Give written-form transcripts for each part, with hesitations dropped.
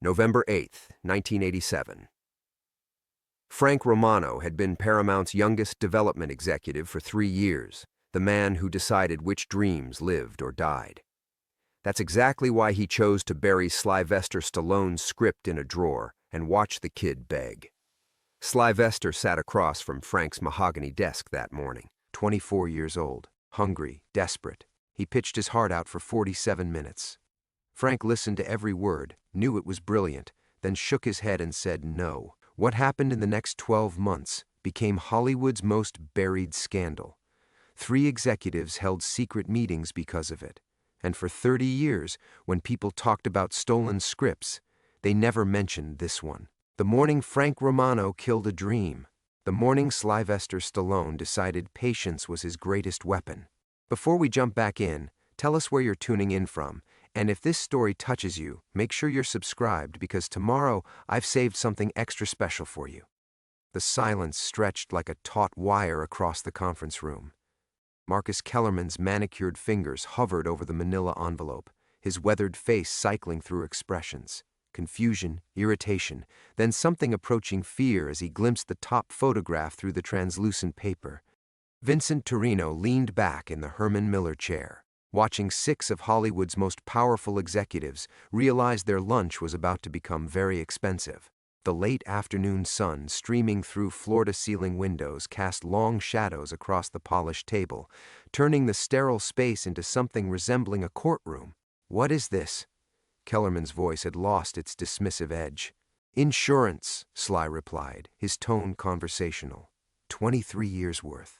November 8, 1987. Frank Romano had been Paramount's youngest development executive for 3 years, the man who decided which dreams lived or died. That's exactly why he chose to bury Sylvester Stallone's script in a drawer and watch the kid beg. Sylvester sat across from Frank's mahogany desk that morning, 24 years old, hungry, desperate. He pitched his heart out for 47 minutes. Frank listened to every word, knew it was brilliant, then shook his head and said no. What happened in the next 12 months became Hollywood's most buried scandal. 3 executives held secret meetings because of it. And for 30 years, when people talked about stolen scripts, they never mentioned this one. The morning Frank Romano killed a dream. The morning Sylvester Stallone decided patience was his greatest weapon. Before we jump back in, tell us where you're tuning in from. And if this story touches you, make sure you're subscribed because tomorrow I've saved something extra special for you. The silence stretched like a taut wire across the conference room. Marcus Kellerman's manicured fingers hovered over the manila envelope, his weathered face cycling through expressions. Confusion, irritation, then something approaching fear as he glimpsed the top photograph through the translucent paper. Vincent Torino leaned back in the Herman Miller chair, watching 6 of Hollywood's most powerful executives realize their lunch was about to become very expensive. The late afternoon sun streaming through floor-to-ceiling windows cast long shadows across the polished table, turning the sterile space into something resembling a courtroom. "What is this?" Kellerman's voice had lost its dismissive edge. "Insurance," Sly replied, his tone conversational. 23 years' worth.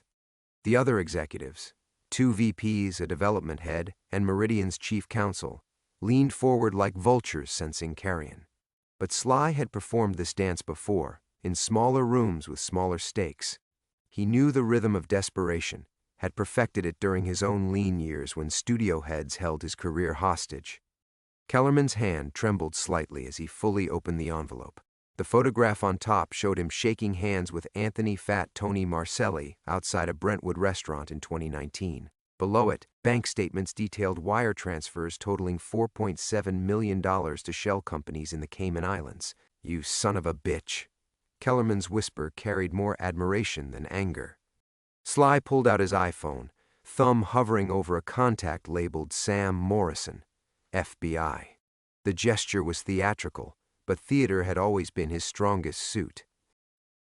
The other executives, 2 VPs, a development head, and Meridian's chief counsel, leaned forward like vultures sensing carrion. But Sly had performed this dance before, in smaller rooms with smaller stakes. He knew the rhythm of desperation, had perfected it during his own lean years when studio heads held his career hostage. Kellerman's hand trembled slightly as he fully opened the envelope. The photograph on top showed him shaking hands with Anthony "Fat Tony" Marcelli outside a Brentwood restaurant in 2019. Below it, bank statements detailed wire transfers totaling $4.7 million to shell companies in the Cayman Islands. "You son of a bitch." Kellerman's whisper carried more admiration than anger. Sly pulled out his iPhone, thumb hovering over a contact labeled Sam Morrison, FBI. The gesture was theatrical, but theater had always been his strongest suit.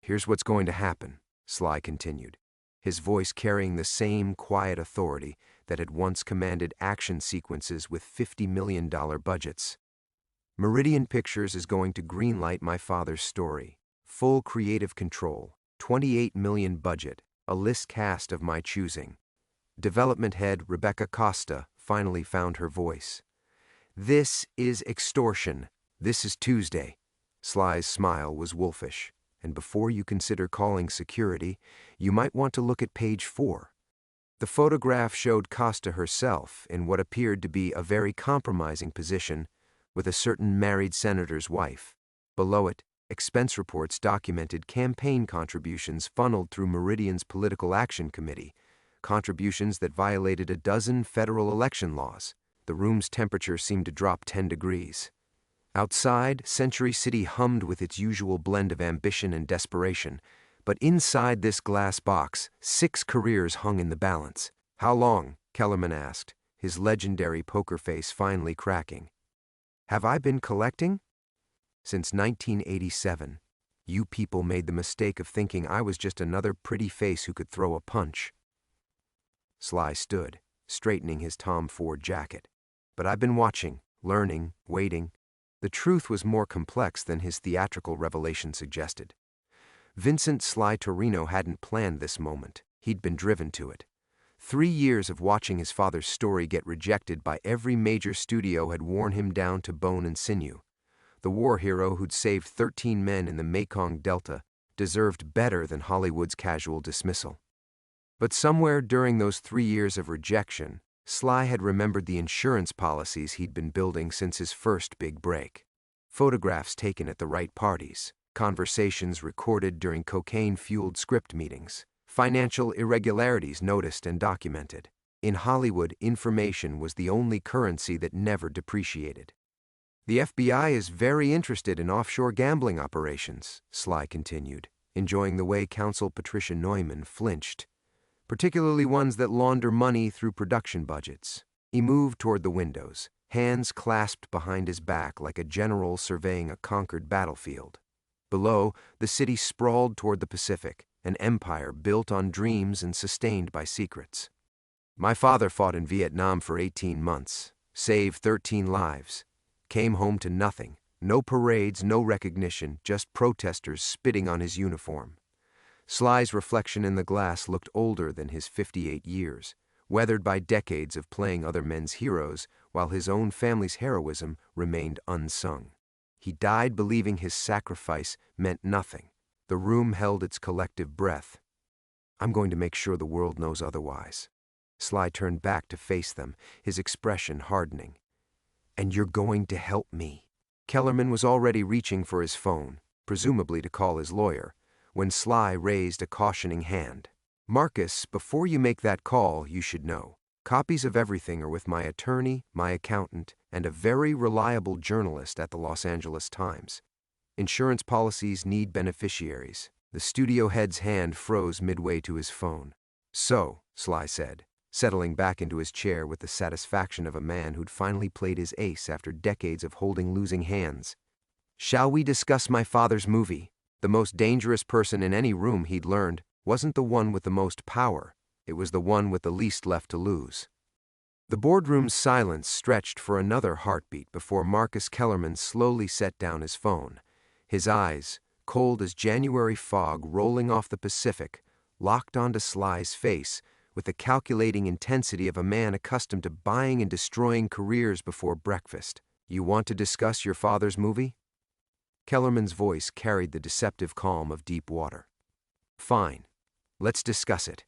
"Here's what's going to happen," Sly continued, his voice carrying the same quiet authority that had once commanded action sequences with $50 million budgets. "Meridian Pictures is going to greenlight my father's story. Full creative control, $28 million budget, a list cast of my choosing." Development head Rebecca Costa finally found her voice. "This is extortion. This is Tuesday." Sly's smile was wolfish. "And before you consider calling security, you might want to look at page 4. The photograph showed Costa herself in what appeared to be a very compromising position with a certain married senator's wife. Below it, expense reports documented campaign contributions funneled through Meridian's Political Action Committee, contributions that violated a dozen federal election laws. The room's temperature seemed to drop 10 degrees. Outside, Century City hummed with its usual blend of ambition and desperation, but inside this glass box, 6 careers hung in the balance. "How long?" Kellerman asked, his legendary poker face finally cracking. "Have I been collecting?" "Since 1987. You people made the mistake of thinking I was just another pretty face who could throw a punch." Sly stood, straightening his Tom Ford jacket. "But I've been watching, learning, waiting." The truth was more complex than his theatrical revelation suggested. Vincent "Sly" Torino hadn't planned this moment. He'd been driven to it. 3 years of watching his father's story get rejected by every major studio had worn him down to bone and sinew. The war hero who'd saved 13 men in the Mekong Delta deserved better than Hollywood's casual dismissal. But somewhere during those 3 years of rejection, Sly had remembered the insurance policies he'd been building since his first big break. Photographs taken at the right parties, conversations recorded during cocaine-fueled script meetings, financial irregularities noticed and documented. In Hollywood, information was the only currency that never depreciated. The FBI is very interested in offshore gambling operations, Sly continued, enjoying the way counsel Patricia Neumann flinched, particularly ones that launder money through production budgets. He moved toward the windows, hands clasped behind his back like a general surveying a conquered battlefield. Below, the city sprawled toward the Pacific, an empire built on dreams and sustained by secrets. My father fought in Vietnam for 18 months, saved 13 lives, came home to nothing, no parades, no recognition, just protesters spitting on his uniform. Sly's reflection in the glass looked older than his 58 years, weathered by decades of playing other men's heroes, while his own family's heroism remained unsung. He died believing his sacrifice meant nothing. The room held its collective breath. I'm going to make sure the world knows otherwise. Sly turned back to face them, his expression hardening. And you're going to help me. Kellerman was already reaching for his phone, presumably to call his lawyer, when Sly raised a cautioning hand. Marcus, before you make that call, you should know. Copies of everything are with my attorney, my accountant, and a very reliable journalist at the Los Angeles Times. Insurance policies need beneficiaries. The studio head's hand froze midway to his phone. So, Sly said, settling back into his chair with the satisfaction of a man who'd finally played his ace after decades of holding losing hands. Shall we discuss my father's movie? The most dangerous person in any room, he'd learned, wasn't the one with the most power. It was the one with the least left to lose. The boardroom's silence stretched for another heartbeat before Marcus Kellerman slowly set down his phone. His eyes, cold as January fog rolling off the Pacific, locked onto Sly's face with the calculating intensity of a man accustomed to buying and destroying careers before breakfast. You want to discuss your father's movie? Kellerman's voice carried the deceptive calm of deep water. Fine. Let's discuss it.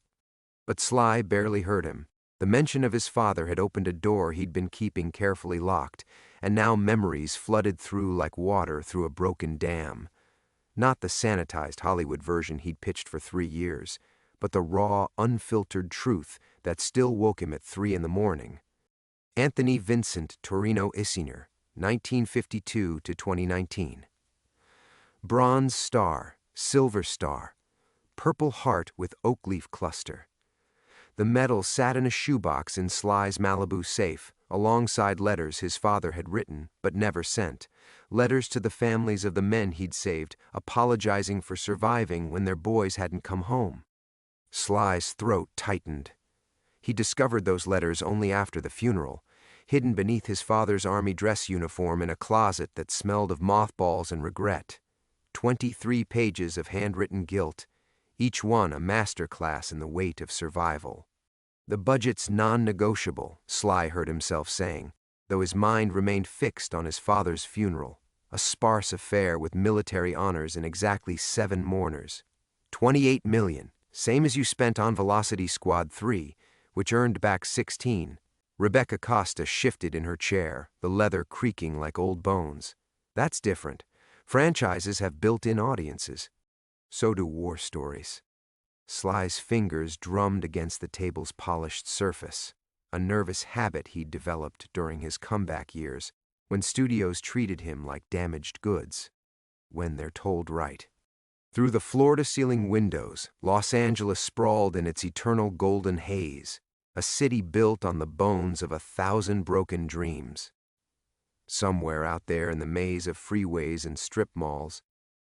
But Sly barely heard him. The mention of his father had opened a door he'd been keeping carefully locked, and now memories flooded through like water through a broken dam. Not the sanitized Hollywood version he'd pitched for 3 years, but the raw, unfiltered truth that still woke him at 3 a.m. Anthony Vincent Torino Isiner, 1952 to 2019. Bronze star, silver star, purple heart with oak leaf cluster. The medal sat in a shoebox in Sly's Malibu safe, alongside letters his father had written but never sent, letters to the families of the men he'd saved, apologizing for surviving when their boys hadn't come home. Sly's throat tightened. He discovered those letters only after the funeral, hidden beneath his father's army dress uniform in a closet that smelled of mothballs and regret. 23 pages of handwritten guilt, each one a masterclass in the weight of survival. The budget's non-negotiable, Sly heard himself saying, though his mind remained fixed on his father's funeral, a sparse affair with military honors and exactly 7 mourners. 28 million, same as you spent on Velocity Squad 3, which earned back 16. Rebecca Costa shifted in her chair, the leather creaking like old bones. That's different. Franchises have built-in audiences. So do war stories. Sly's fingers drummed against the table's polished surface, a nervous habit he'd developed during his comeback years, when studios treated him like damaged goods, when they're told right. Through the floor-to-ceiling windows, Los Angeles sprawled in its eternal golden haze, a city built on the bones of 1,000 broken dreams. Somewhere out there in the maze of freeways and strip malls,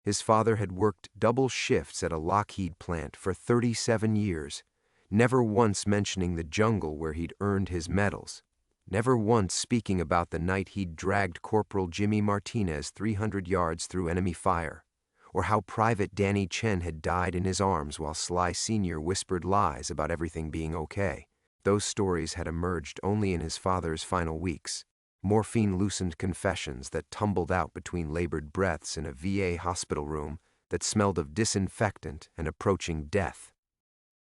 his father had worked double shifts at a Lockheed plant for 37 years, never once mentioning the jungle where he'd earned his medals, never once speaking about the night he'd dragged Corporal Jimmy Martinez 300 yards through enemy fire, or how Private Danny Chen had died in his arms while Sly Sr. whispered lies about everything being okay. Those stories had emerged only in his father's final weeks. Morphine-loosened confessions that tumbled out between labored breaths in a VA hospital room that smelled of disinfectant and approaching death.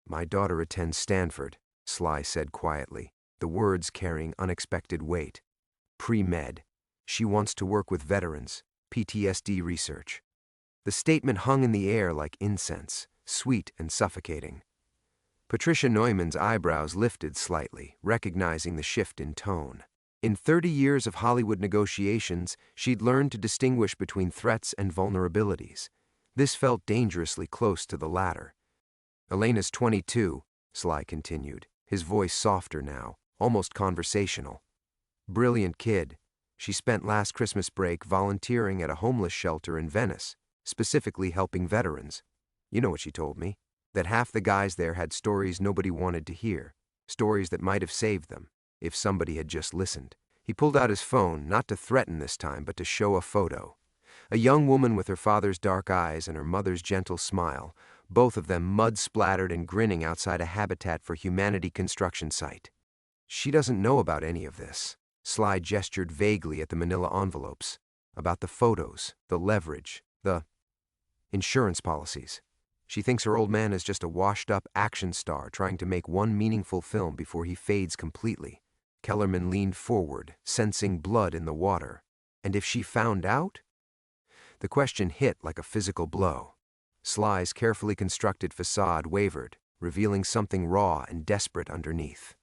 My daughter attends Stanford, Sly said quietly, the words carrying unexpected weight. Pre-med. She wants to work with veterans, PTSD research. The statement hung in the air like incense, sweet and suffocating. Patricia Neumann's eyebrows lifted slightly, recognizing the shift in tone. In 30 years of Hollywood negotiations, she'd learned to distinguish between threats and vulnerabilities. This felt dangerously close to the latter. Elena's 22, Sly continued, his voice softer now, almost conversational. Brilliant kid. She spent last Christmas break volunteering at a homeless shelter in Venice, specifically helping veterans. You know what she told me? That half the guys there had stories nobody wanted to hear, stories that might have saved them, if somebody had just listened. He pulled out his phone, not to threaten this time, but to show a photo. A young woman with her father's dark eyes and her mother's gentle smile, both of them mud-splattered and grinning outside a Habitat for Humanity construction site. She doesn't know about any of this. Sly gestured vaguely at the manila envelopes, about the photos, the leverage, the insurance policies. She thinks her old man is just a washed-up action star trying to make one meaningful film before he fades completely. Kellerman leaned forward, sensing blood in the water. And if she found out? The question hit like a physical blow. Sly's carefully constructed facade wavered, revealing something raw and desperate underneath.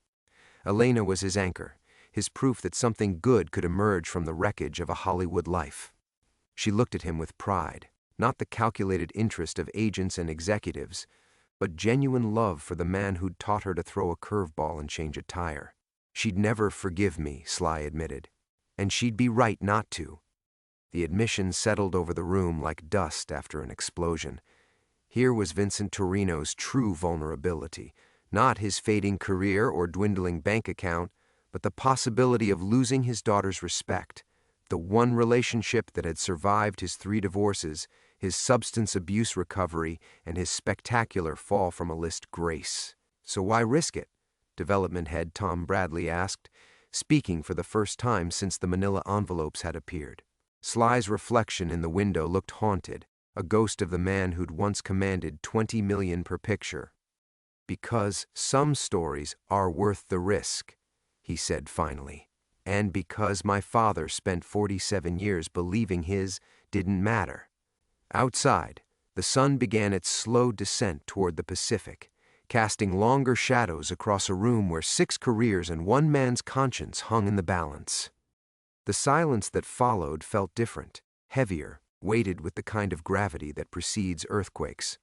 Elena was his anchor, his proof that something good could emerge from the wreckage of a Hollywood life. She looked at him with pride, not the calculated interest of agents and executives, but genuine love for the man who'd taught her to throw a curveball and change a tire. She'd never forgive me, Sly admitted, and she'd be right not to. The admission settled over the room like dust after an explosion. Here was Vincent Torino's true vulnerability, not his fading career or dwindling bank account, but the possibility of losing his daughter's respect, the one relationship that had survived his 3 divorces, his substance abuse recovery, and his spectacular fall from a list grace. So why risk it? Development head Tom Bradley asked, speaking for the first time since the manila envelopes had appeared. Sly's reflection in the window looked haunted, a ghost of the man who'd once commanded $20 million per picture. Because some stories are worth the risk, he said finally, and because my father spent 47 years believing his didn't matter. Outside, the sun began its slow descent toward the Pacific, casting longer shadows across a room where 6 careers and one man's conscience hung in the balance. The silence that followed felt different, heavier, weighted with the kind of gravity that precedes earthquakes.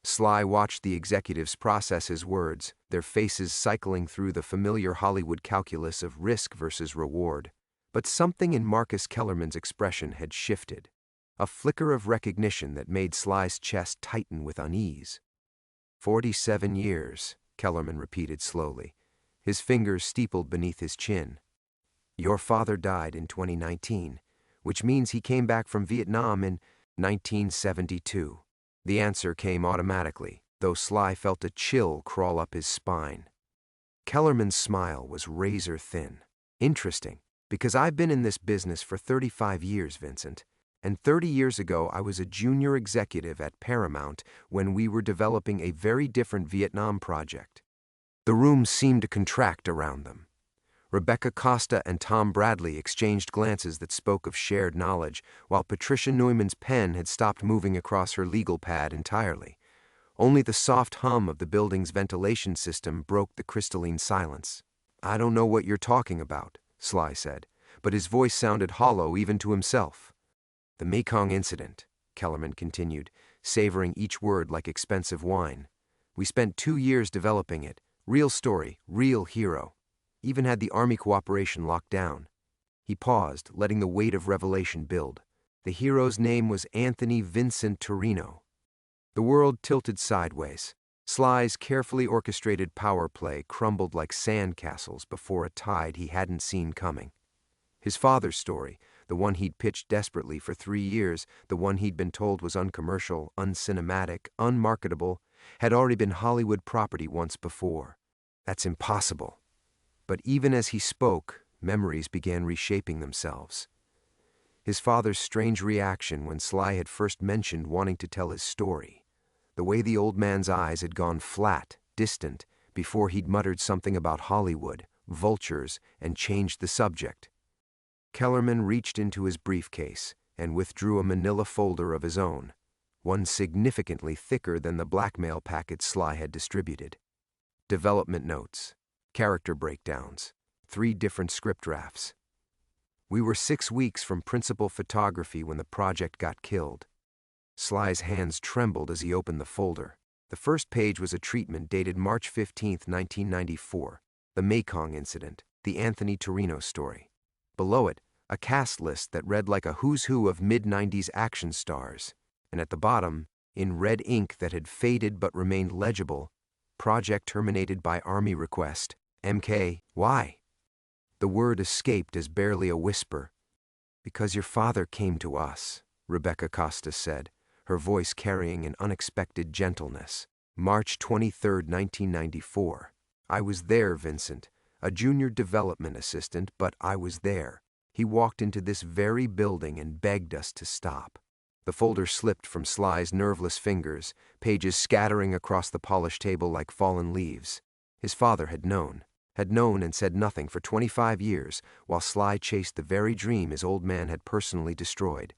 Sly watched the executives process his words, their faces cycling through the familiar Hollywood calculus of risk versus reward. But something in Marcus Kellerman's expression had shifted, a flicker of recognition that made Sly's chest tighten with unease. 47 years, Kellerman repeated slowly, his fingers steepled beneath his chin. Your father died in 2019, which means he came back from Vietnam in 1972. The answer came automatically, though Sly felt a chill crawl up his spine. Kellerman's smile was razor thin. Interesting, because I've been in this business for 35 years, Vincent. And 30 years ago, I was a junior executive at Paramount when we were developing a very different Vietnam project. The room seemed to contract around them. Rebecca Costa and Tom Bradley exchanged glances that spoke of shared knowledge, while Patricia Neumann's pen had stopped moving across her legal pad entirely. Only the soft hum of the building's ventilation system broke the crystalline silence. I don't know what you're talking about, Sly said, but his voice sounded hollow even to himself. The Mekong incident, Kellerman continued, savoring each word like expensive wine. We spent 2 years developing it. Real story, real hero. Even had the Army cooperation locked down. He paused, letting the weight of revelation build. The hero's name was Anthony Vincent Torino. The world tilted sideways. Sly's carefully orchestrated power play crumbled like sandcastles before a tide he hadn't seen coming. His father's story, the one he'd pitched desperately for 3 years, the one he'd been told was uncommercial, uncinematic, unmarketable, had already been Hollywood property once before. That's impossible. But even as he spoke, memories began reshaping themselves. His father's strange reaction when Sly had first mentioned wanting to tell his story. The way the old man's eyes had gone flat, distant, before he'd muttered something about Hollywood, vultures, and changed the subject. Kellerman reached into his briefcase and withdrew a manila folder of his own, one significantly thicker than the blackmail packets Sly had distributed. Development notes, character breakdowns, 3 different script drafts. We were 6 weeks from principal photography when the project got killed. Sly's hands trembled as he opened the folder. The first page was a treatment dated March 15, 1994, the Mekong incident, the Anthony Torino story. Below it, a cast list that read like a who's who of mid-90s action stars, and at the bottom, in red ink that had faded but remained legible, project terminated by Army request, MK, why? The word escaped as barely a whisper. Because your father came to us, Rebecca Costa said, her voice carrying an unexpected gentleness. March 23, 1994. I was there, Vincent, a junior development assistant, but I was there. He walked into this very building and begged us to stop. The folder slipped from Sly's nerveless fingers, pages scattering across the polished table like fallen leaves. His father had known and said nothing for 25 years, while Sly chased the very dream his old man had personally destroyed.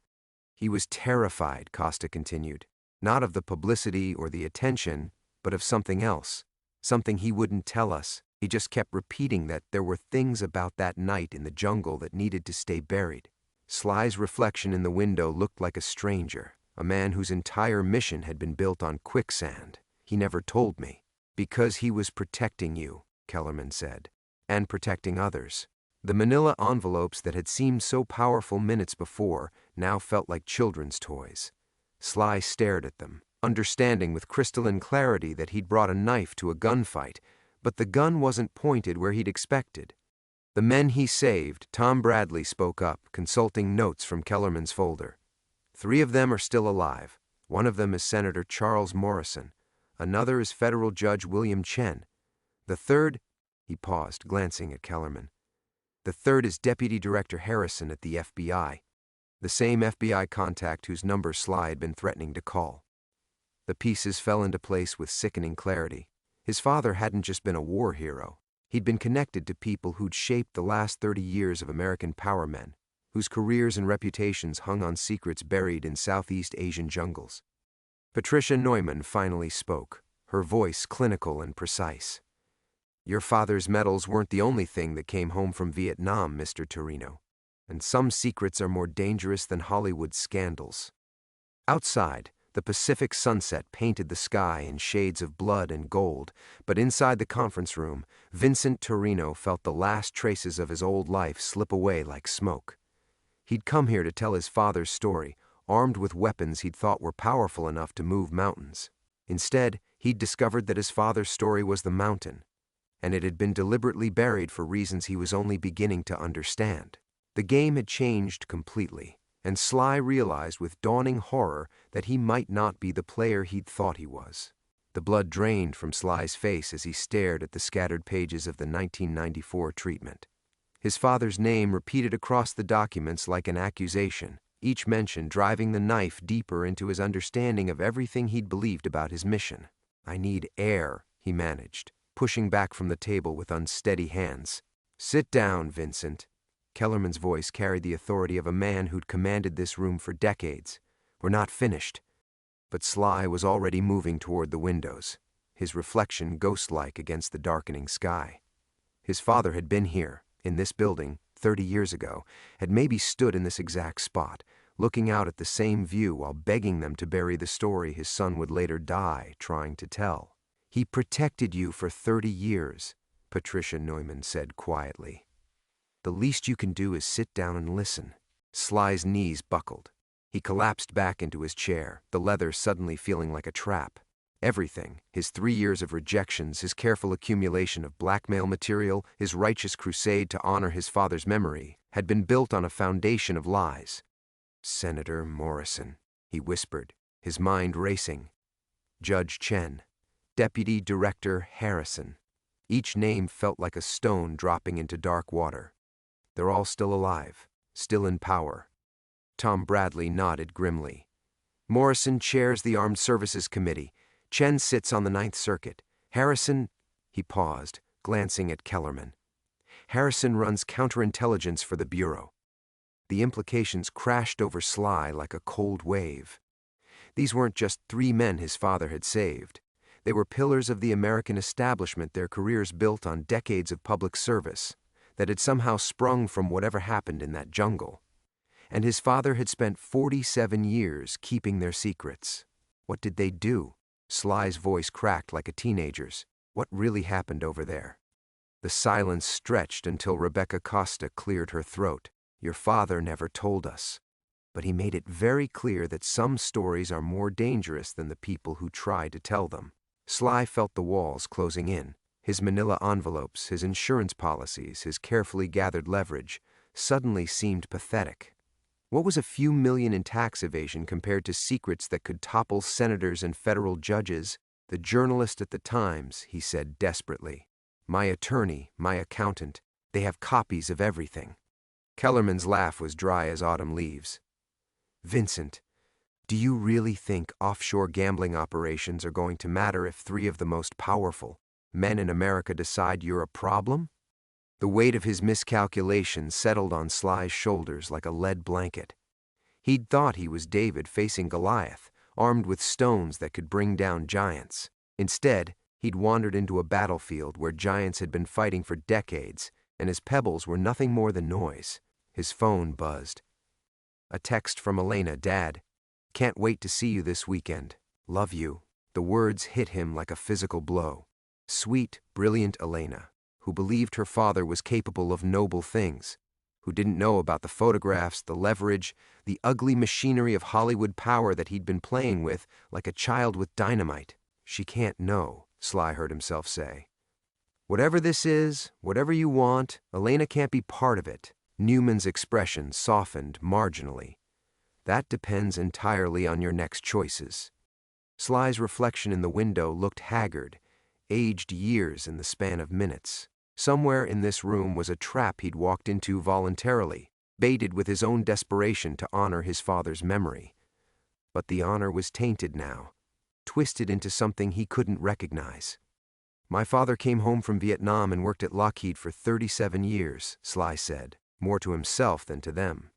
He was terrified, Costa continued, not of the publicity or the attention, but of something else, something he wouldn't tell us. He just kept repeating that there were things about that night in the jungle that needed to stay buried. Sly's reflection in the window looked like a stranger, a man whose entire mission had been built on quicksand. He never told me. Because he was protecting you, Kellerman said, and protecting others. The manila envelopes that had seemed so powerful minutes before now felt like children's toys. Sly stared at them, understanding with crystalline clarity that he'd brought a knife to a gunfight, but the gun wasn't pointed where he'd expected. The men he saved, Tom Bradley spoke up, consulting notes from Kellerman's folder. 3 of them are still alive. One of them is Senator Charles Morrison. Another is Federal Judge William Chen. The third, he paused, glancing at Kellerman. The third is Deputy Director Harrison at the FBI, the same FBI contact whose number Sly had been threatening to call. The pieces fell into place with sickening clarity. His father hadn't just been a war hero. He'd been connected to people who'd shaped the last 30 years of American power men, whose careers and reputations hung on secrets buried in Southeast Asian jungles. Patricia Neumann finally spoke, her voice clinical and precise. Your father's medals weren't the only thing that came home from Vietnam, Mr. Torino, and some secrets are more dangerous than Hollywood scandals. Outside, the Pacific sunset painted the sky in shades of blood and gold, but inside the conference room, Vincent Torino felt the last traces of his old life slip away like smoke. He'd come here to tell his father's story, armed with weapons he'd thought were powerful enough to move mountains. Instead, he'd discovered that his father's story was the mountain, and it had been deliberately buried for reasons he was only beginning to understand. The game had changed completely, and Sly realized with dawning horror that he might not be the player he'd thought he was. The blood drained from Sly's face as he stared at the scattered pages of the 1994 treatment. His father's name repeated across the documents like an accusation, each mention driving the knife deeper into his understanding of everything he'd believed about his mission. I need air, he managed, pushing back from the table with unsteady hands. Sit down, Vincent. Kellerman's voice carried the authority of a man who'd commanded this room for decades. We're not finished. But Sly was already moving toward the windows, his reflection ghost-like against the darkening sky. His father had been here, in this building, 30 years ago, had maybe stood in this exact spot, looking out at the same view while begging them to bury the story his son would later die trying to tell. He protected you for 30 years, Patricia Neumann said quietly. The least you can do is sit down and listen. Sly's knees buckled. He collapsed back into his chair, the leather suddenly feeling like a trap. Everything, his 3 years of rejections, his careful accumulation of blackmail material, his righteous crusade to honor his father's memory, had been built on a foundation of lies. Senator Morrison, he whispered, his mind racing. Judge Chen. Deputy Director Harrison. Each name felt like a stone dropping into dark water. They're all still alive, still in power. Tom Bradley nodded grimly. Morrison chairs the Armed Services Committee. Chen sits on the Ninth Circuit. Harrison, he paused, glancing at Kellerman. Harrison runs counterintelligence for the Bureau. The implications crashed over Sly like a cold wave. These weren't just 3 men his father had saved. They were pillars of the American establishment, their careers built on decades of public service. that had somehow sprung from whatever happened in that jungle. And his father had spent 47 years keeping their secrets. What did they do? Sly's voice cracked like a teenager's. What really happened over there? The silence stretched until Rebecca Costa cleared her throat. Your father never told us. But he made it very clear that some stories are more dangerous than the people who try to tell them. Sly felt the walls closing in. His manila envelopes, his insurance policies, his carefully gathered leverage, suddenly seemed pathetic. What was a few million in tax evasion compared to secrets that could topple senators and federal judges? The journalist at the Times, he said desperately. My attorney, my accountant, they have copies of everything. Kellerman's laugh was dry as autumn leaves. Vincent, do you really think offshore gambling operations are going to matter if three of the most powerful men in America decide you're a problem? The weight of his miscalculations settled on Sly's shoulders like a lead blanket. He'd thought he was David facing Goliath, armed with stones that could bring down giants. Instead, he'd wandered into a battlefield where giants had been fighting for decades, and his pebbles were nothing more than noise. His phone buzzed. A text from Elena, Dad. Can't wait to see you this weekend. Love you. The words hit him like a physical blow. Sweet, brilliant Elena, who believed her father was capable of noble things, who didn't know about the photographs, the leverage, the ugly machinery of Hollywood power that he'd been playing with like a child with dynamite. She can't know, Sly heard himself say. Whatever this is, whatever you want, Elena can't be part of it. Newman's expression softened marginally. That depends entirely on your next choices. Sly's reflection in the window looked haggard, aged years in the span of minutes. Somewhere in this room was a trap he'd walked into voluntarily, baited with his own desperation to honor his father's memory. But the honor was tainted now, twisted into something he couldn't recognize. My father came home from Vietnam and worked at Lockheed for 37 years, Sly said, more to himself than to them.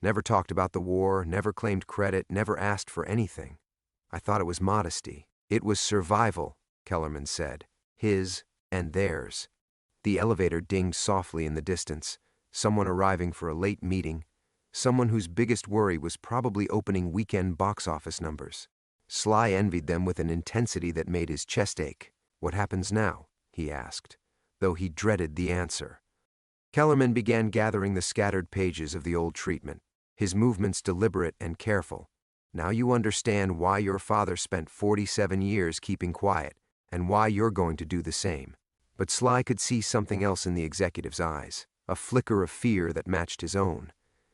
Never talked about the war, never claimed credit, never asked for anything. I thought it was modesty. It was survival, Kellerman said. His and theirs. The elevator dinged softly in the distance. Someone arriving for a late meeting. Someone whose biggest worry was probably opening weekend box office numbers. Sly envied them with an intensity that made his chest ache. What happens now? He asked, though he dreaded the answer. Kellerman began gathering the scattered pages of the old treatment, his movements deliberate and careful. Now you understand why your father spent 47 years keeping quiet, and why you're going to do the same. But Sly could see something else in the executive's eyes, a flicker of fear that matched his own.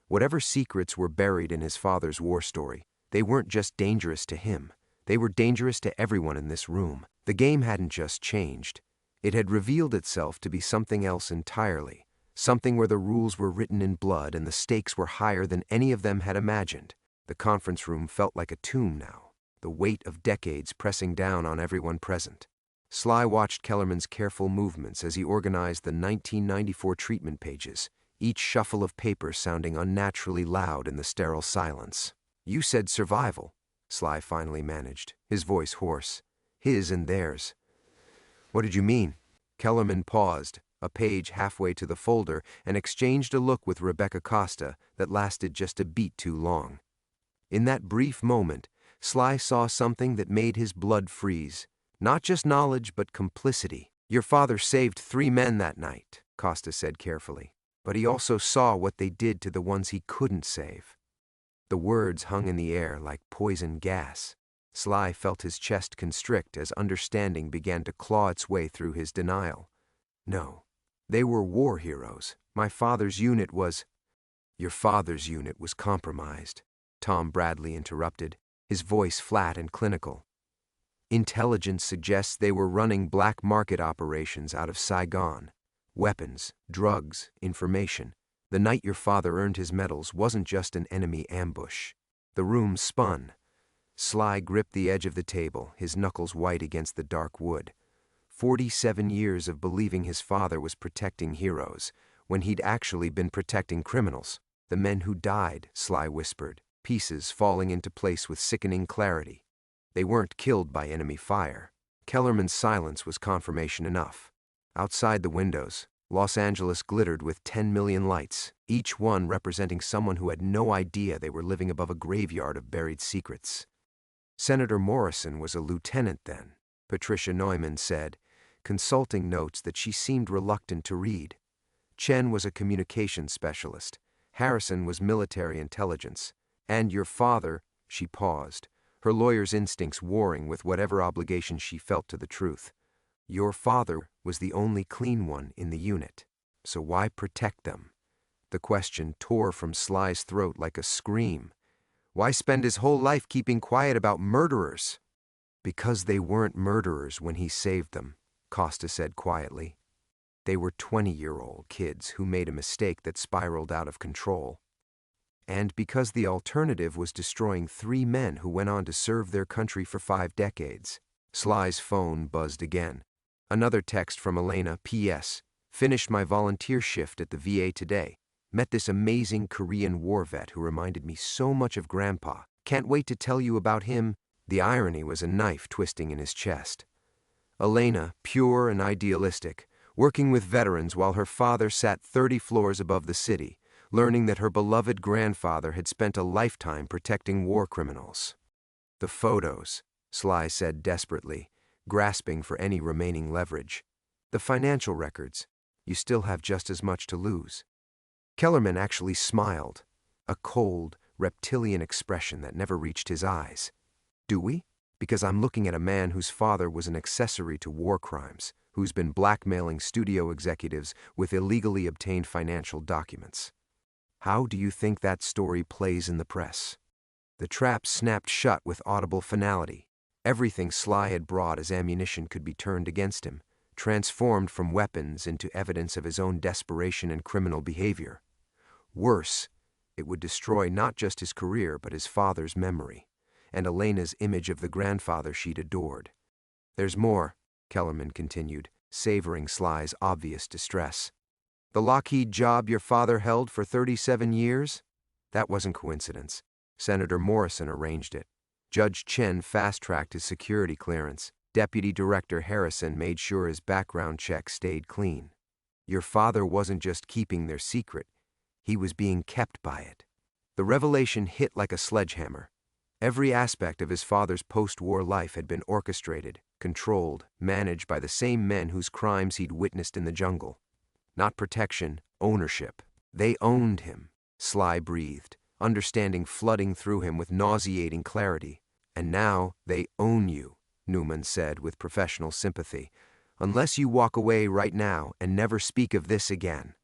Whatever secrets were buried in his father's war story, they weren't just dangerous to him. They were dangerous to everyone in this room. The game hadn't just changed. It had revealed itself to be something else entirely, something where the rules were written in blood and the stakes were higher than any of them had imagined. The conference room felt like a tomb now, the weight of decades pressing down on everyone present. Sly watched Kellerman's careful movements as he organized the 1994 treatment pages, each shuffle of paper sounding unnaturally loud in the sterile silence. You said survival, Sly finally managed, his voice hoarse. His and theirs. What did you mean? Kellerman paused, a page halfway to the folder, and exchanged a look with Rebecca Costa that lasted just a beat too long. In that brief moment, Sly saw something that made his blood freeze. Not just knowledge, but complicity. Your father saved 3 men that night, Costa said carefully. But he also saw what they did to the ones he couldn't save. The words hung in the air like poison gas. Sly felt his chest constrict as understanding began to claw its way through his denial. No, they were war heroes. My father's unit was... Your father's unit was compromised, Tom Bradley interrupted, his voice flat and clinical. Intelligence suggests they were running black market operations out of Saigon. Weapons, drugs, information. The night your father earned his medals wasn't just an enemy ambush. The room spun. Sly gripped the edge of the table, his knuckles white against the dark wood. 47 years of believing his father was protecting heroes, when he'd actually been protecting criminals. The men who died, Sly whispered, pieces falling into place with sickening clarity. They weren't killed by enemy fire. Kellerman's silence was confirmation enough. Outside the windows, Los Angeles glittered with 10 million lights, each one representing someone who had no idea they were living above a graveyard of buried secrets. Senator Morrison was a lieutenant then, Patricia Neumann said, consulting notes that she seemed reluctant to read. Chen was a communications specialist. Harrison was military intelligence. And your father, she paused, her lawyer's instincts warring with whatever obligation she felt to the truth. Your father was the only clean one in the unit, so why protect them? The question tore from Sly's throat like a scream. Why spend his whole life keeping quiet about murderers? Because they weren't murderers when he saved them, Costa said quietly. They were 20-year-old kids who made a mistake that spiraled out of control. And because the alternative was destroying 3 men who went on to serve their country for 5 decades. Sly's phone buzzed again. Another text from Elena, P.S. Finished my volunteer shift at the VA today. Met this amazing Korean war vet who reminded me so much of Grandpa. Can't wait to tell you about him. The irony was a knife twisting in his chest. Elena, pure and idealistic, working with veterans while her father sat 30 floors above the city, learning that her beloved grandfather had spent a lifetime protecting war criminals. The photos, Sly said desperately, grasping for any remaining leverage. The financial records. You still have just as much to lose. Kellerman actually smiled, a cold, reptilian expression that never reached his eyes. Do we? Because I'm looking at a man whose father was an accessory to war crimes, who's been blackmailing studio executives with illegally obtained financial documents. How do you think that story plays in the press? The trap snapped shut with audible finality. Everything Sly had brought as ammunition could be turned against him, transformed from weapons into evidence of his own desperation and criminal behavior. Worse, it would destroy not just his career but his father's memory, and Elena's image of the grandfather she'd adored. There's more, Kellerman continued, savoring Sly's obvious distress. The Lockheed job your father held for 37 years? That wasn't coincidence. Senator Morrison arranged it. Judge Chen fast-tracked his security clearance. Deputy Director Harrison made sure his background check stayed clean. Your father wasn't just keeping their secret, he was being kept by it. The revelation hit like a sledgehammer. Every aspect of his father's post-war life had been orchestrated, controlled, managed by the same men whose crimes he'd witnessed in the jungle. Not protection, ownership. They owned him, Sly breathed, understanding flooding through him with nauseating clarity. And now they own you, Newman said with professional sympathy, unless you walk away right now and never speak of this again.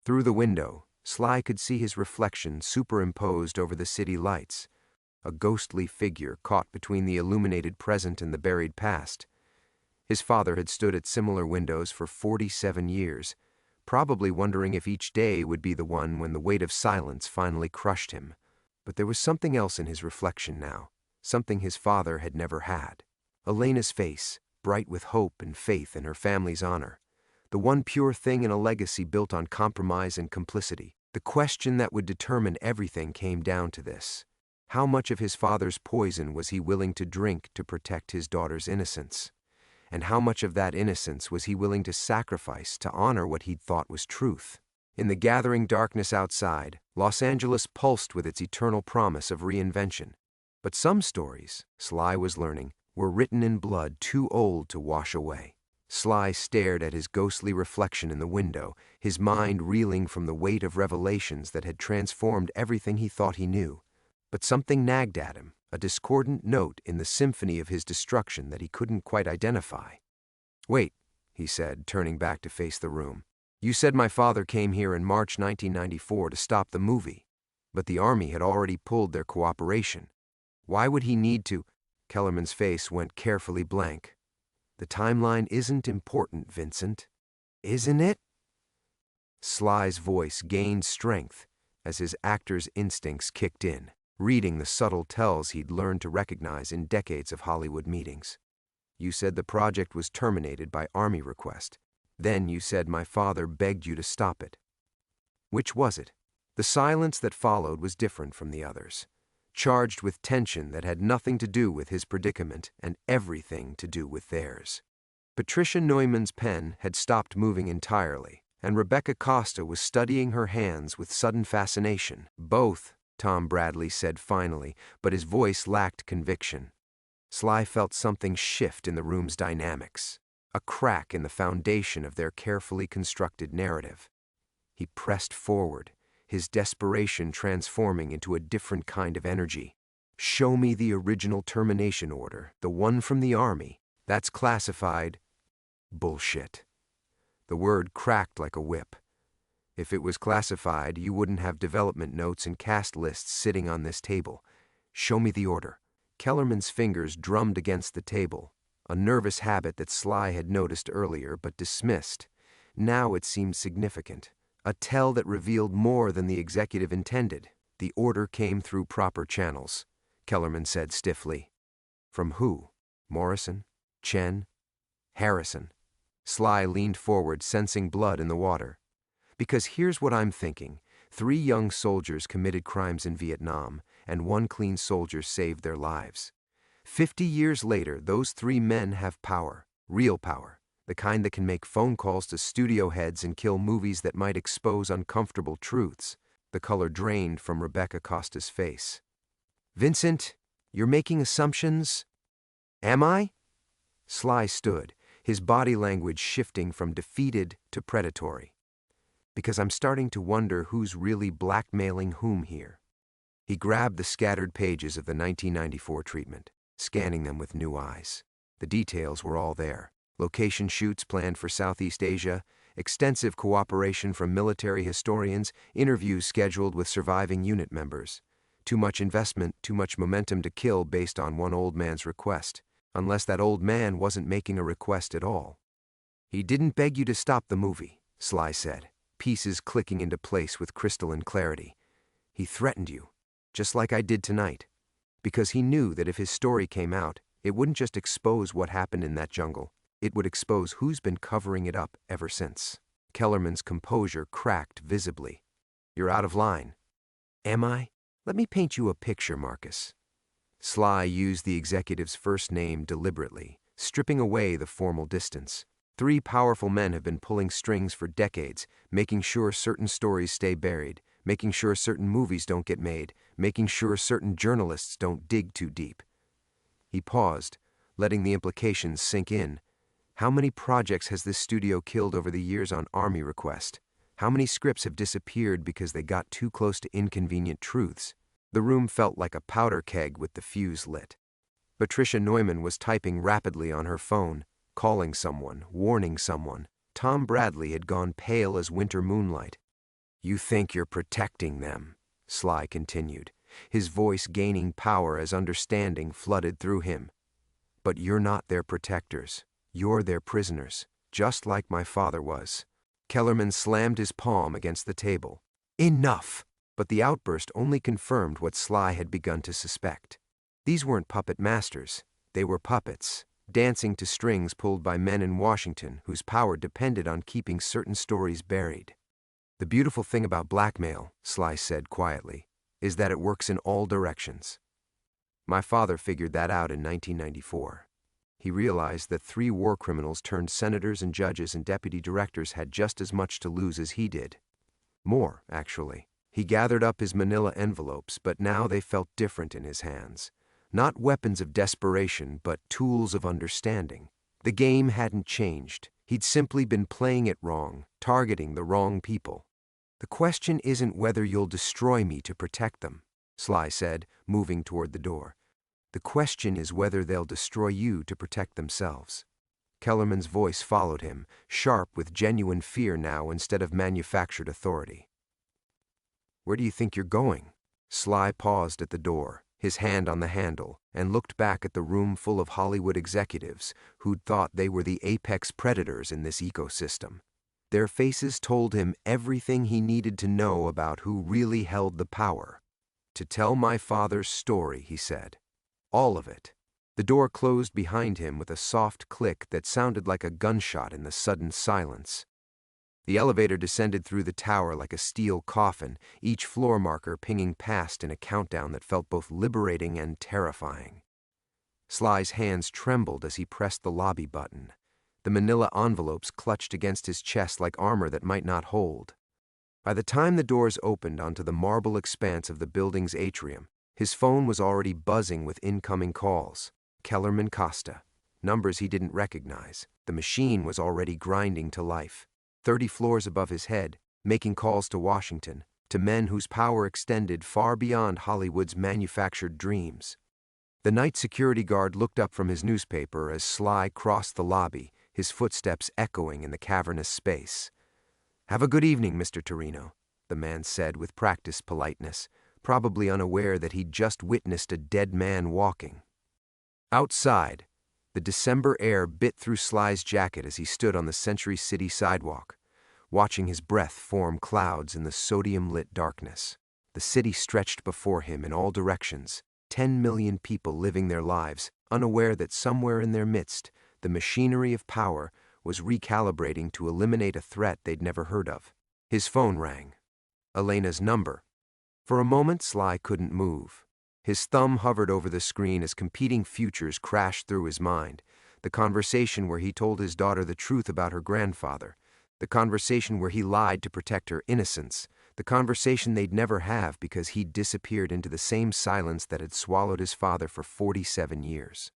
Through the window, Sly could see his reflection superimposed over the city lights, a ghostly figure caught between the illuminated present and the buried past. His father had stood at similar windows for 47 years, probably wondering if each day would be the one when the weight of silence finally crushed him. But there was something else in his reflection now, something his father had never had. Elena's face, bright with hope and faith in her family's honor. The one pure thing in a legacy built on compromise and complicity. The question that would determine everything came down to this. How much of his father's poison was he willing to drink to protect his daughter's innocence? And how much of that innocence was he willing to sacrifice to honor what he'd thought was truth? In the gathering darkness outside, Los Angeles pulsed with its eternal promise of reinvention. But some stories, Sly was learning, were written in blood too old to wash away. Sly stared at his ghostly reflection in the window, his mind reeling from the weight of revelations that had transformed everything he thought he knew. But something nagged at him, a discordant note in the symphony of his destruction that he couldn't quite identify. Wait, he said, turning back to face the room. You said my father came here in March 1994 to stop the movie, but the Army had already pulled their cooperation. Why would he need to? Kellerman's face went carefully blank. The timeline isn't important, Vincent. Isn't it? Sly's voice gained strength as his actor's instincts kicked in, reading the subtle tells he'd learned to recognize in decades of Hollywood meetings. You said the project was terminated by Army request. Then you said my father begged you to stop it. Which was it? The silence that followed was different from the others, charged with tension that had nothing to do with his predicament and everything to do with theirs. Patricia Neumann's pen had stopped moving entirely, and Rebecca Costa was studying her hands with sudden fascination. Both, Tom Bradley said finally, but his voice lacked conviction. Sly felt something shift in the room's dynamics, a crack in the foundation of their carefully constructed narrative. He pressed forward, his desperation transforming into a different kind of energy. "Show me the original termination order, the one from the Army. That's classified." "Bullshit." The word cracked like a whip. "If it was classified, you wouldn't have development notes and cast lists sitting on this table. Show me the order." Kellerman's fingers drummed against the table, a nervous habit that Sly had noticed earlier but dismissed. Now it seemed significant, a tell that revealed more than the executive intended. "The order came through proper channels," Kellerman said stiffly. "From who? Morrison? Chen? Harrison?" Sly leaned forward, sensing blood in the water. "Because here's what I'm thinking. 3 young soldiers committed crimes in Vietnam, and 1 clean soldier saved their lives. 50 years later, those 3 men have power, real power, the kind that can make phone calls to studio heads and kill movies that might expose uncomfortable truths." The color drained from Rebecca Costa's face. "Vincent, you're making assumptions." "Am I?" Sly stood, his body language shifting from defeated to predatory. "Because I'm starting to wonder who's really blackmailing whom here." He grabbed the scattered pages of the 1994 treatment, scanning them with new eyes. The details were all there. Location shoots planned for Southeast Asia, extensive cooperation from military historians, interviews scheduled with surviving unit members. Too much investment, too much momentum to kill based on one old man's request, unless that old man wasn't making a request at all. "He didn't beg you to stop the movie," Sly said, pieces clicking into place with crystalline clarity. "He threatened you, just like I did tonight, because he knew that if his story came out, it wouldn't just expose what happened in that jungle, it would expose who's been covering it up ever since." Kellerman's composure cracked visibly. "You're out of line." "Am I? Let me paint you a picture, Marcus." Sly used the executive's first name deliberately, stripping away the formal distance. 3 powerful men have been pulling strings for decades, making sure certain stories stay buried, making sure certain movies don't get made, making sure certain journalists don't dig too deep. He paused, letting the implications sink in. How many projects has this studio killed over the years on Army request? How many scripts have disappeared because they got too close to inconvenient truths? The room felt like a powder keg with the fuse lit. Patricia Neumann was typing rapidly on her phone, calling someone, warning someone. Tom Bradley had gone pale as winter moonlight. "You think you're protecting them," Sly continued, his voice gaining power as understanding flooded through him. "But you're not their protectors. You're their prisoners, just like my father was." Kellerman slammed his palm against the table. "Enough!" But the outburst only confirmed what Sly had begun to suspect. These weren't puppet masters. They were puppets, dancing to strings pulled by men in Washington whose power depended on keeping certain stories buried. "The beautiful thing about blackmail," Sly said quietly, "is that it works in all directions. My father figured that out in 1994. He realized that 3 war criminals turned senators and judges and deputy directors had just as much to lose as he did. More, actually. He gathered up his manila envelopes, but now they felt different in his hands. Not weapons of desperation, but tools of understanding. The game hadn't changed. He'd simply been playing it wrong, targeting the wrong people. "The question isn't whether you'll destroy me to protect them," Sly said, moving toward the door. "The question is whether they'll destroy you to protect themselves." Kellerman's voice followed him, sharp with genuine fear now instead of manufactured authority. "Where do you think you're going?" Sly paused at the door, his hand on the handle, and looked back at the room full of Hollywood executives who'd thought they were the apex predators in this ecosystem. Their faces told him everything he needed to know about who really held the power. "To tell my father's story," he said. "All of it." The door closed behind him with a soft click that sounded like a gunshot in the sudden silence. The elevator descended through the tower like a steel coffin, each floor marker pinging past in a countdown that felt both liberating and terrifying. Sly's hands trembled as he pressed the lobby button. the manila envelopes clutched against his chest like armor that might not hold. By the time the doors opened onto the marble expanse of the building's atrium, his phone was already buzzing with incoming calls. Kellerman Costa. Numbers he didn't recognize. The machine was already grinding to life. 30 floors above his head, making calls to Washington, to men whose power extended far beyond Hollywood's manufactured dreams. The night security guard looked up from his newspaper as Sly crossed the lobby, his footsteps echoing in the cavernous space. "Have a good evening, Mr. Torino," the man said with practiced politeness, probably unaware that he'd just witnessed a dead man walking. Outside, the December air bit through Sly's jacket as he stood on the Century City sidewalk, watching his breath form clouds in the sodium-lit darkness. The city stretched before him in all directions, 10 million people living their lives, unaware that somewhere in their midst, the machinery of power was recalibrating to eliminate a threat they'd never heard of. His phone rang. Elena's number. For a moment, Sly couldn't move. His thumb hovered over the screen as competing futures crashed through his mind. The conversation where he told his daughter the truth about her grandfather. The conversation where he lied to protect her innocence. The conversation they'd never have because he'd disappeared into the same silence that had swallowed his father for 47 years.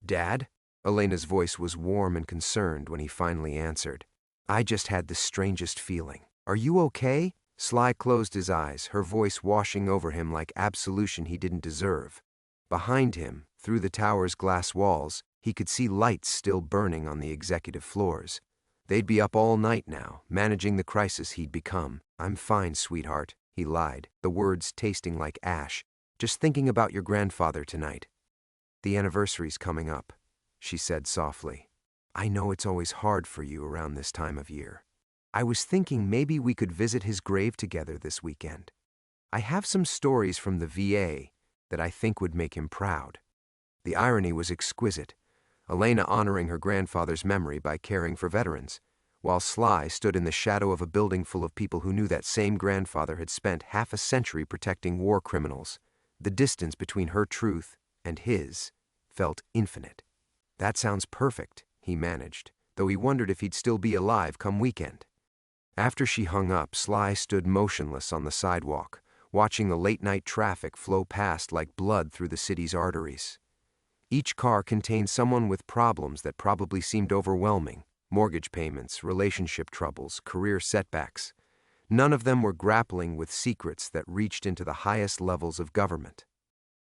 "Dad?" Elena's voice was warm and concerned when he finally answered. "I just had the strangest feeling. Are you okay?" Sly closed his eyes, her voice washing over him like absolution he didn't deserve. Behind him, through the tower's glass walls, he could see lights still burning on the executive floors. They'd be up all night now, managing the crisis he'd become. "I'm fine, sweetheart," he lied, the words tasting like ash. "Just thinking about your grandfather tonight." "The anniversary's coming up," she said softly. "I know it's always hard for you around this time of year. I was thinking maybe we could visit his grave together this weekend. I have some stories from the VA that I think would make him proud." The irony was exquisite. Elena honoring her grandfather's memory by caring for veterans, while Sly stood in the shadow of a building full of people who knew that same grandfather had spent half a century protecting war criminals. The distance between her truth and his felt infinite. "That sounds perfect," he managed, though he wondered if he'd still be alive come weekend. After she hung up, Sly stood motionless on the sidewalk, watching the late-night traffic flow past like blood through the city's arteries. Each car contained someone with problems that probably seemed overwhelming: mortgage payments, relationship troubles, career setbacks. None of them were grappling with secrets that reached into the highest levels of government.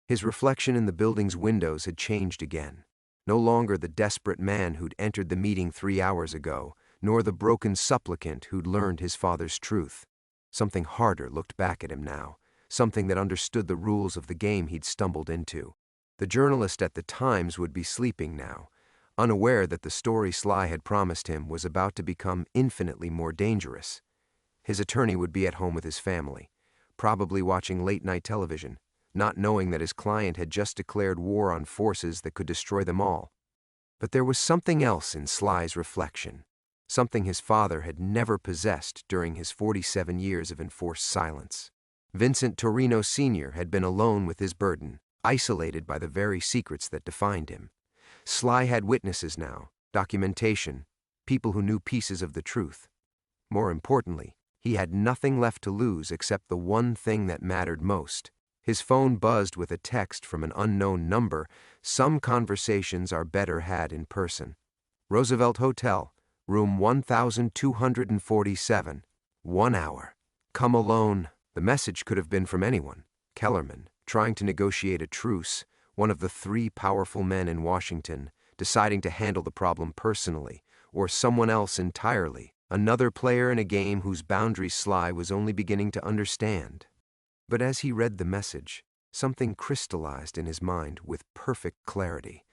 His reflection in the building's windows had changed again. No longer the desperate man who'd entered the meeting 3 hours ago, nor the broken supplicant who'd learned his father's truth. Something harder looked back at him now, something that understood the rules of the game he'd stumbled into. The journalist at the Times would be sleeping now, unaware that the story Sly had promised him was about to become infinitely more dangerous. His attorney would be at home with his family, probably watching late-night television, not knowing that his client had just declared war on forces that could destroy them all. But there was something else in Sly's reflection. Something his father had never possessed during his 47 years of enforced silence. Vincent Torino Sr. had been alone with his burden, isolated by the very secrets that defined him. Sly had witnesses now, documentation, people who knew pieces of the truth. More importantly, he had nothing left to lose except the one thing that mattered most. His phone buzzed with a text from an unknown number. "Some conversations are better had in person. Roosevelt Hotel, room 1247, 1 hour. Come alone." The message could have been from anyone. Kellerman, trying to negotiate a truce, one of the 3 powerful men in Washington, deciding to handle the problem personally, or someone else entirely, another player in a game whose boundaries Sly was only beginning to understand. But as he read the message, something crystallized in his mind with perfect clarity.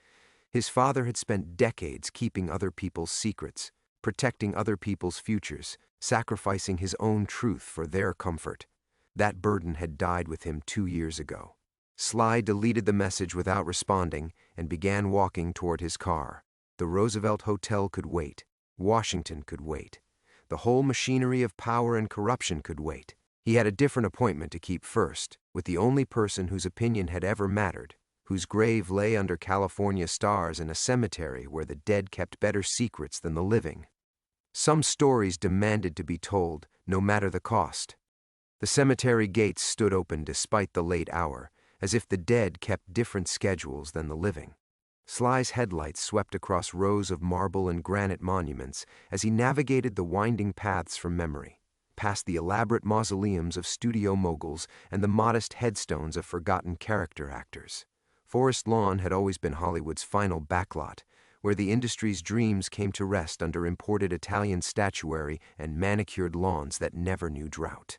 His father had spent decades keeping other people's secrets, protecting other people's futures, sacrificing his own truth for their comfort. That burden had died with him 2 years ago. Sly deleted the message without responding and began walking toward his car. The Roosevelt Hotel could wait. Washington could wait. The whole machinery of power and corruption could wait. He had a different appointment to keep first, with the only person whose opinion had ever mattered, whose grave lay under California stars in a cemetery where the dead kept better secrets than the living. Some stories demanded to be told, no matter the cost. The cemetery gates stood open despite the late hour, as if the dead kept different schedules than the living. Sly's headlights swept across rows of marble and granite monuments as he navigated the winding paths from memory, past the elaborate mausoleums of studio moguls and the modest headstones of forgotten character actors. Forest Lawn had always been Hollywood's final backlot, where the industry's dreams came to rest under imported Italian statuary and manicured lawns that never knew drought.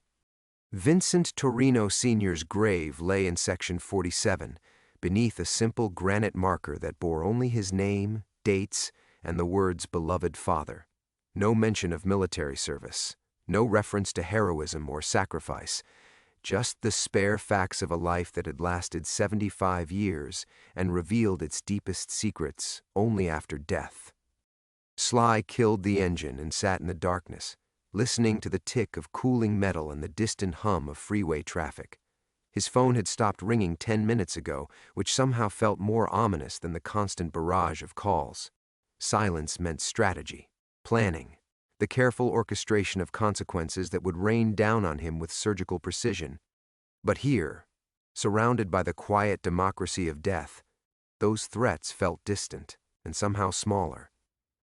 Vincent Torino Sr.'s grave lay in Section 47, beneath a simple granite marker that bore only his name, dates, and the words "beloved father." No mention of military service, no reference to heroism or sacrifice, just the spare facts of a life that had lasted 75 years and revealed its deepest secrets only after death. Sly killed the engine and sat in the darkness, listening to the tick of cooling metal and the distant hum of freeway traffic. His phone had stopped ringing 10 minutes ago, which somehow felt more ominous than the constant barrage of calls. Silence meant strategy, planning, the careful orchestration of consequences that would rain down on him with surgical precision. But here, surrounded by the quiet democracy of death, those threats felt distant and somehow smaller.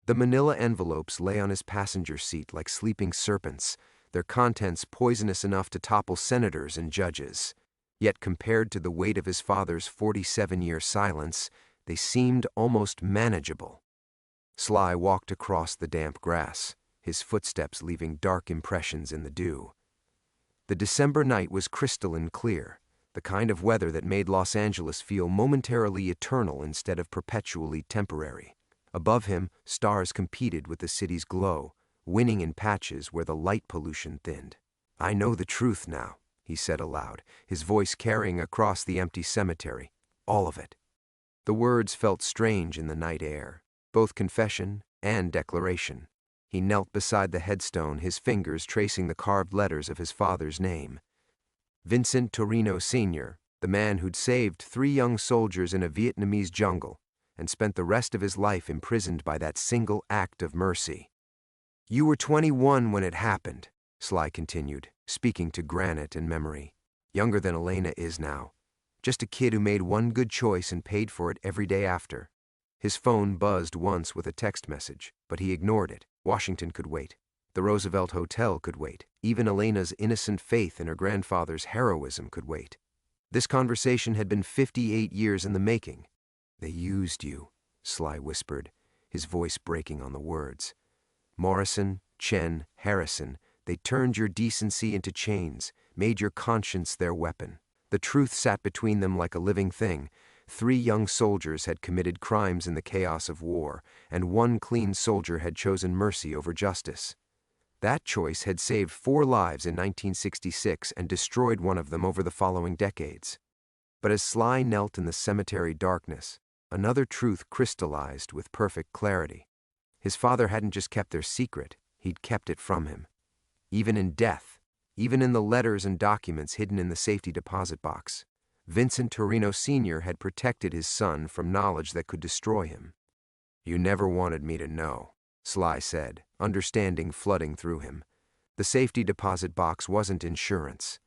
The manila envelopes lay on his passenger seat like sleeping serpents, their contents poisonous enough to topple senators and judges. Yet compared to the weight of his father's 47-year silence, they seemed almost manageable. Sly walked across the damp grass, his footsteps leaving dark impressions in the dew. The December night was crystalline clear, the kind of weather that made Los Angeles feel momentarily eternal instead of perpetually temporary. Above him, stars competed with the city's glow, winning in patches where the light pollution thinned. "I know the truth now," he said aloud, his voice carrying across the empty cemetery. "All of it." The words felt strange in the night air, both confession and declaration. He knelt beside the headstone, his fingers tracing the carved letters of his father's name. Vincent Torino Sr., the man who'd saved 3 young soldiers in a Vietnamese jungle and spent the rest of his life imprisoned by that single act of mercy. "You were 21 when it happened," Sly continued, speaking to granite and memory. "Younger than Elena is now. Just a kid who made one good choice and paid for it every day after." His phone buzzed once with a text message, but he ignored it. Washington could wait. The Roosevelt Hotel could wait. Even Elena's innocent faith in her grandfather's heroism could wait. This conversation had been 58 years in the making. "They used you," Sly whispered, his voice breaking on the words. "Morrison, Chen, Harrison, they turned your decency into chains, made your conscience their weapon. The truth sat between them like a living thing. 3 young soldiers had committed crimes in the chaos of war, and 1 clean soldier had chosen mercy over justice. That choice had saved 4 lives in 1966 and destroyed one of them over the following decades." But as Sly knelt in the cemetery darkness, another truth crystallized with perfect clarity. His father hadn't just kept their secret, he'd kept it from him. Even in death, even in the letters and documents hidden in the safety deposit box, Vincent Torino Sr. had protected his son from knowledge that could destroy him. "You never wanted me to know," Sly said, understanding flooding through him. The safety deposit box wasn't insurance.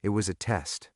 It was a test.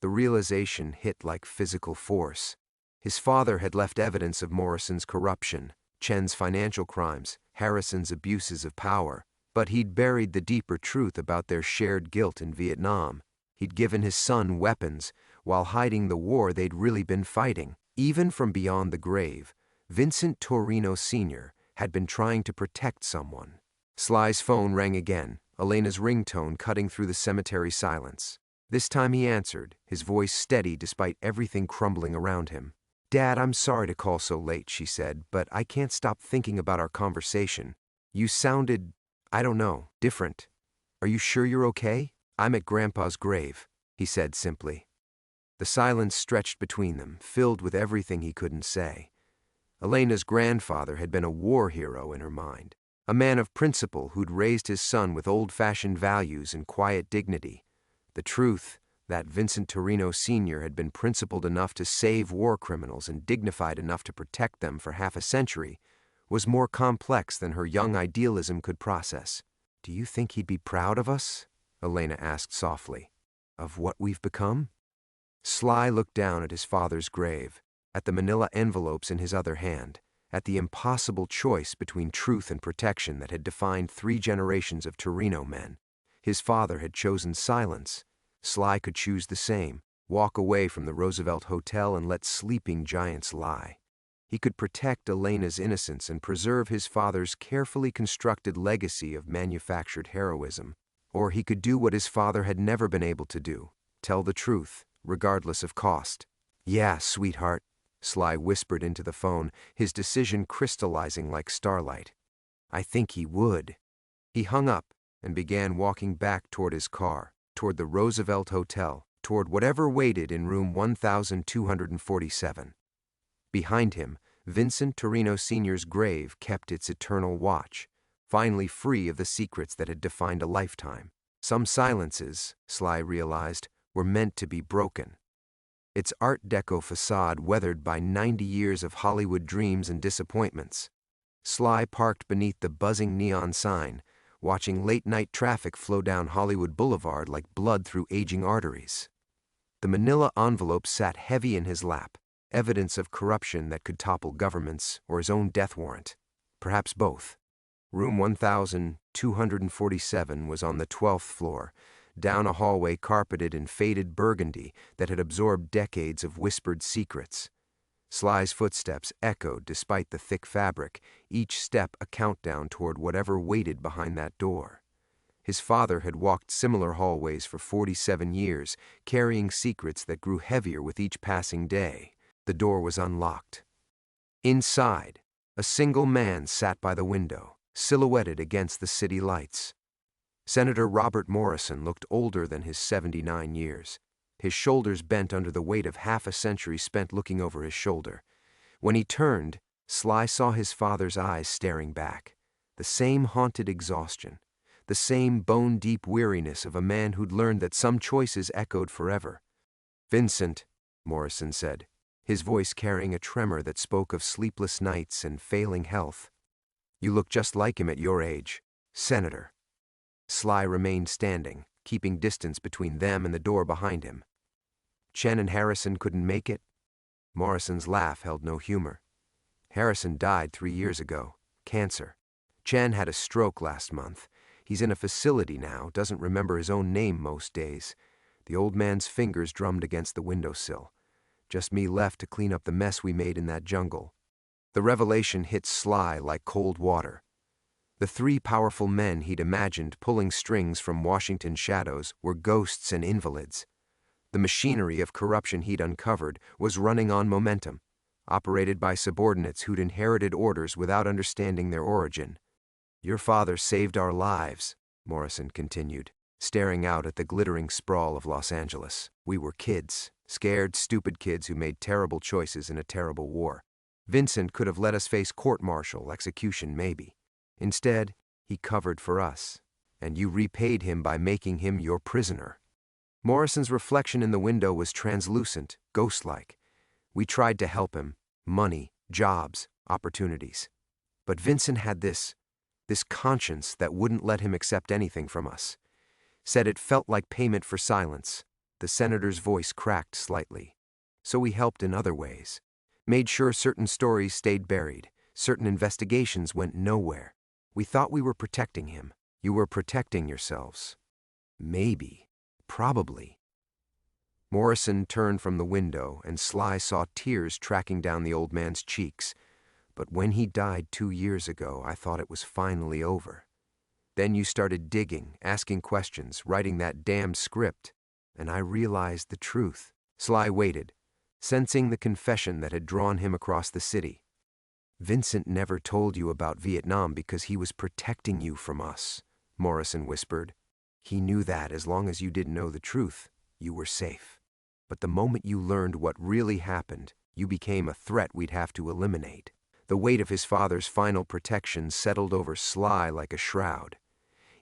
The realization hit like physical force. His father had left evidence of Morrison's corruption, Chen's financial crimes, Harrison's abuses of power, but he'd buried the deeper truth about their shared guilt in Vietnam. He'd given his son weapons, while hiding the war they'd really been fighting. Even from beyond the grave, Vincent Torino Sr. had been trying to protect someone. Sly's phone rang again, Elena's ringtone cutting through the cemetery silence. This time he answered, his voice steady despite everything crumbling around him. "Dad, I'm sorry to call so late," she said, "but I can't stop thinking about our conversation. You sounded, I don't know, different. Are you sure you're okay?" "I'm at Grandpa's grave," he said simply. The silence stretched between them, filled with everything he couldn't say. Elena's grandfather had been a war hero in her mind, a man of principle who'd raised his son with old-fashioned values and quiet dignity. The truth, That Vincent Torino Sr. had been principled enough to save war criminals and dignified enough to protect them for half a century was more complex than her young idealism could process. "Do you think he'd be proud of us?" Elena asked softly. "Of what we've become?" Sly looked down at his father's grave, at the manila envelopes in his other hand, at the impossible choice between truth and protection that had defined 3 generations of Torino men. His father had chosen silence. Sly could choose the same, walk away from the Roosevelt Hotel and let sleeping giants lie. He could protect Elena's innocence and preserve his father's carefully constructed legacy of manufactured heroism. Or he could do what his father had never been able to do, tell the truth, regardless of cost. "Yeah, sweetheart," Sly whispered into the phone, his decision crystallizing like starlight. "I think he would." He hung up and began walking back toward his car, toward the Roosevelt Hotel, toward whatever waited in room 1247. Behind him, Vincent Torino Sr.'s grave kept its eternal watch, finally free of the secrets that had defined a lifetime. Some silences, Sly realized, were meant to be broken. Its Art Deco facade weathered by 90 years of Hollywood dreams and disappointments. Sly parked beneath the buzzing neon sign, watching late-night traffic flow down Hollywood Boulevard like blood through aging arteries. The manila envelope sat heavy in his lap, evidence of corruption that could topple governments or his own death warrant. Perhaps both. Room 1247 was on the 12th floor, down a hallway carpeted in faded burgundy that had absorbed decades of whispered secrets. Sly's footsteps echoed despite the thick fabric, each step a countdown toward whatever waited behind that door. His father had walked similar hallways for 47 years, carrying secrets that grew heavier with each passing day. The door was unlocked. Inside, a single man sat by the window, silhouetted against the city lights. Senator Robert Morrison looked older than his 79 years, his shoulders bent under the weight of half a century spent looking over his shoulder. When he turned, Sly saw his father's eyes staring back, the same haunted exhaustion, the same bone-deep weariness of a man who'd learned that some choices echoed forever. "Vincent," Morrison said, his voice carrying a tremor that spoke of sleepless nights and failing health. "You look just like him at your age, Senator." Sly remained standing, keeping distance between them and the door behind him. "Chen and Harrison couldn't make it?" Morrison's laugh held no humor. "Harrison died 3 years ago. Cancer. Chen had a stroke last month. He's in a facility now, doesn't remember his own name most days." The old man's fingers drummed against the windowsill. "Just me left to clean up the mess we made in that jungle." The revelation hit Sly like cold water. The 3 powerful men he'd imagined pulling strings from Washington's shadows were ghosts and invalids. The machinery of corruption he'd uncovered was running on momentum, operated by subordinates who'd inherited orders without understanding their origin. "Your father saved our lives," Morrison continued, staring out at the glittering sprawl of Los Angeles. "We were kids, scared, stupid kids who made terrible choices in a terrible war. Vincent could have let us face court-martial, execution maybe. Instead, he covered for us, and you repaid him by making him your prisoner." Morrison's reflection in the window was translucent, ghost-like. "We tried to help him. Money, jobs, opportunities. But Vincent had this conscience that wouldn't let him accept anything from us. Said it felt like payment for silence." The senator's voice cracked slightly. "So we helped in other ways. Made sure certain stories stayed buried, certain investigations went nowhere. We thought we were protecting him. You were protecting yourselves. Maybe. Probably." Morrison turned from the window, and Sly saw tears tracking down the old man's cheeks. "But when he died 2 years ago, I thought it was finally over. Then you started digging, asking questions, writing that damned script, and I realized the truth." Sly waited, sensing the confession that had drawn him across the city. "Vincent never told you about Vietnam because he was protecting you from us," Morrison whispered. "He knew that as long as you didn't know the truth, you were safe. But the moment you learned what really happened, you became a threat we'd have to eliminate." The weight of his father's final protection settled over Sly like a shroud.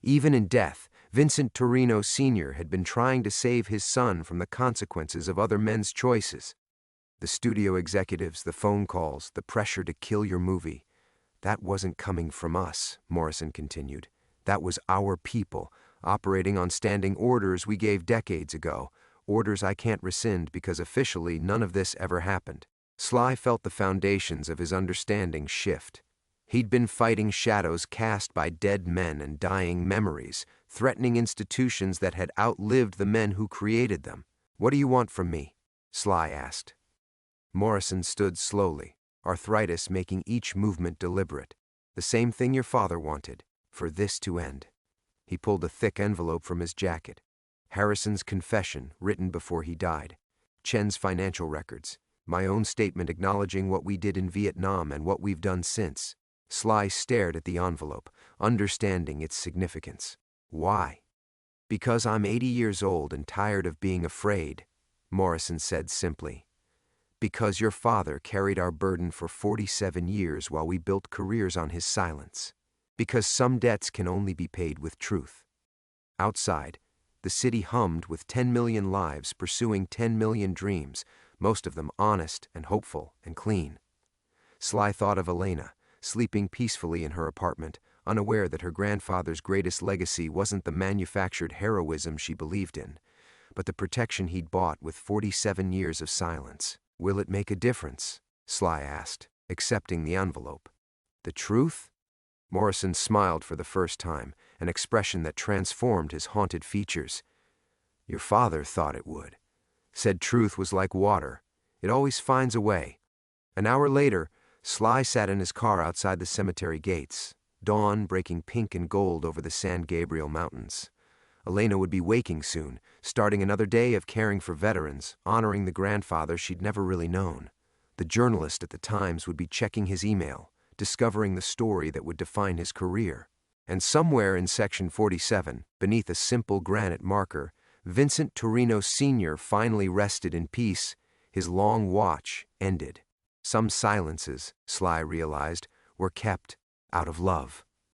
Even in death, Vincent Torino Sr. had been trying to save his son from the consequences of other men's choices. The studio executives, the phone calls, the pressure to kill your movie. That wasn't coming from us, Morrison continued. That was our people, operating on standing orders we gave decades ago, orders I can't rescind because officially none of this ever happened. Sly felt the foundations of his understanding shift. He'd been fighting shadows cast by dead men and dying memories, threatening institutions that had outlived the men who created them. "What do you want from me?" Sly asked. Morrison stood slowly, arthritis making each movement deliberate. "The same thing your father wanted, for this to end." He pulled a thick envelope from his jacket. Harrison's confession, written before he died. Chen's financial records. My own statement acknowledging what we did in Vietnam and what we've done since. Sly stared at the envelope, understanding its significance. "Why?" "Because I'm 80 years old and tired of being afraid," Morrison said simply. "Because your father carried our burden for 47 years while we built careers on his silence. Because some debts can only be paid with truth." Outside, the city hummed with 10 million lives pursuing 10 million dreams, most of them honest and hopeful and clean. Sly thought of Elena, sleeping peacefully in her apartment, unaware that her grandfather's greatest legacy wasn't the manufactured heroism she believed in, but the protection he'd bought with 47 years of silence. "Will it make a difference?" Sly asked, accepting the envelope. "The truth?" Morrison smiled for the first time, an expression that transformed his haunted features. "Your father thought it would. Said truth was like water. It always finds a way." An hour later, Sly sat in his car outside the cemetery gates, dawn breaking pink and gold over the San Gabriel Mountains. Elena would be waking soon, starting another day of caring for veterans, honoring the grandfather she'd never really known. The journalist at the Times would be checking his email, discovering the story that would define his career. And somewhere in Section 47, beneath a simple granite marker, Vincent Torino Sr. finally rested in peace, his long watch ended. Some silences, Sly realized, were kept out of love.